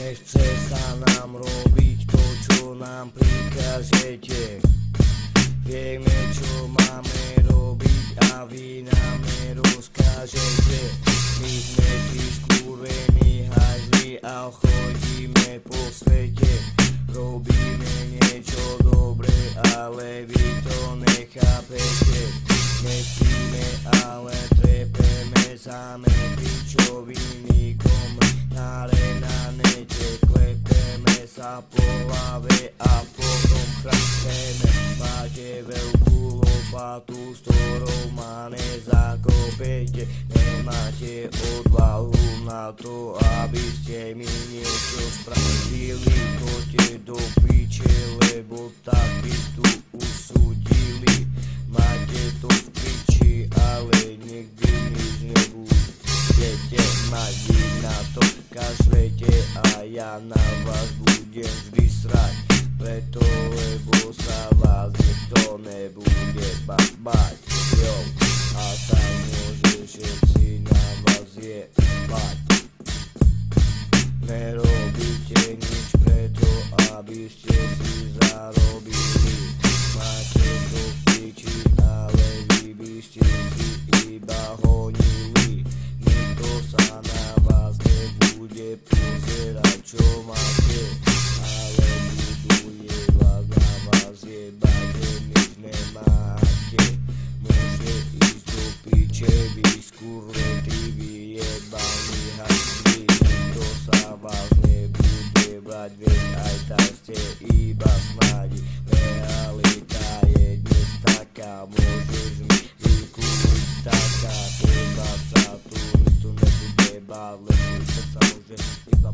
Nechce sa nám robiť to, čo nám prikážete. Vieme, čo máme robiť a vy nám nerozkážete. My sme tí skurvení hajzli a chodíme po svete. Robíme niečo dobré, ale vy to nechápete. Nespíme, ale trepeme same pičoviny komentáre na nete. Klepeme sa po hlave a potom chrasteme. Máte veľkú lopatu, s ktorou ma nezakopete. Nemáte odvahu na to, aby ste mi niečo spravili. Choďte do piče, lebo taky tu usúdili. Máte to v piči, ale nikdy nič nebudete mať. Vy na to kašlete a ja na vás budem vždy srať. Preto, lebo sa vás nikto nebude bať. Jo, a tak môže všetci na vás jebať. Nerobíte nič preto, aby ste si zarobili. Máte to v piči, ale vy by ste si iba honili. Nikto sa na vás nebude pozerať, čo máte, ale buduje vás na vás jebať, že nič nemáte. Môže ísť do piče, vy skurvety, vyjebaní hajzli. Nikto sa vás nebude brať, veď aj tak ste iba smádi. Realita je dnes taká, môžeš mi vykúriť taká. Teba sa tu nikto nebude báť, lebo sa môže iba